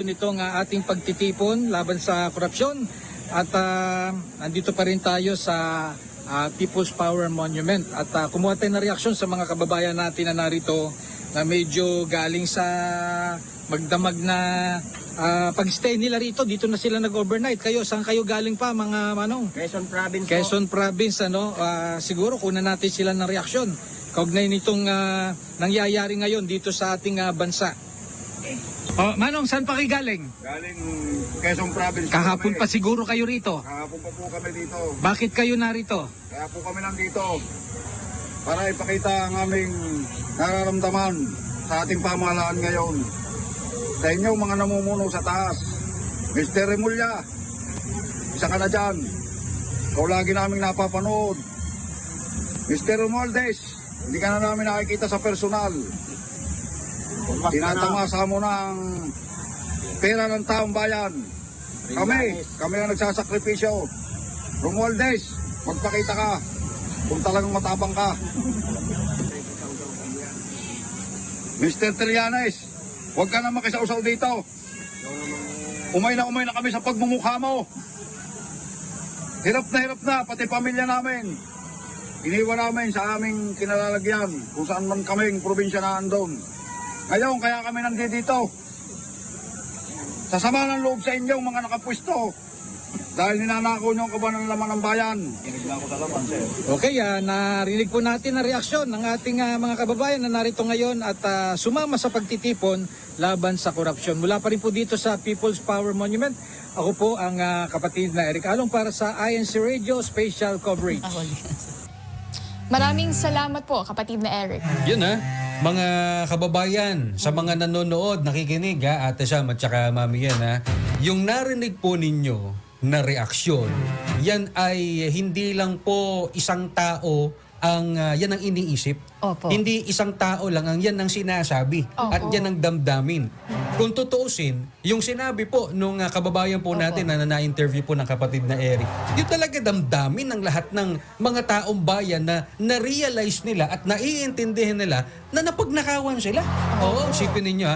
Nitong ating pagtitipon laban sa korupsyon at nandito pa rin tayo sa People's Power Monument at kumuha tayo ng reaksyon sa mga kababayan natin na narito na medyo galing sa magdamag na pag-stay nila rito. Dito na sila nag-overnight. Kayo, saan kayo galing pa mga manong? Quezon Province. Quezon Province, ano? Siguro kunan natin sila ng reaksyon kaugnay nitong nangyayari ngayon dito sa ating bansa. Oh, Manong, saan pa kayo galing? Galing Quezon Province. Kahapon pa siguro kayo rito. Kahapon pa po kami dito. Bakit kayo narito? Kaya po kami nandito para ipakita ang aming nararamdaman sa ating pamahalaan ngayon. Sa inyo mga namumuno sa taas. Mr. Remulla, isa ka na dyan. Ikaw lagi naming napapanood. Mr. Romualdez, hindi ka na namin nakikita sa personal. Tinatamasa mo na ang pera ng taong bayan. Kami ang nagsasakripisyo. Romualdez, magpakita ka kung talagang matapang ka. Mr. Trillanes, huwag ka na makisausaw dito. Umay na kami sa pagmumukha mo. Hirap na, pati pamilya namin. Iniwan namin sa aming kinalalagyan kung saan man kaming probinsya na andon. Ngayon, kaya kami nandito. Sasama ng loob sa inyong mga nakapwesto. Dahil ninanakaw niyo ang kaban ng laman ng bayan. Okay, narinig po natin ang reaksyon ng ating mga kababayan na narito ngayon at sumama sa pagtitipon laban sa korupsyon. Mula pa rin po dito sa People's Power Monument, ako po ang kapatid na Eric Along para sa INC Radio Special Coverage. Maraming salamat po, kapatid na Eric. Yun mga kababayan, sa mga nanonood, nakikinig Ate Sam at saka Mami yan yung narinig po ninyo na reaksyon, yan ay hindi lang po isang tao ang yan ang iniisip. Opo. Hindi isang tao lang ang yan ang sinasabi. Opo. At yan ang damdamin. Kung tutuusin, yung sinabi po nung kababayan po natin na na-interview po ng kapatid na Eric, yun talaga damdamin ng lahat ng mga taong bayan na na-realize nila at naiintindihan nila na napagnakawan sila. Oo, isipin ninyo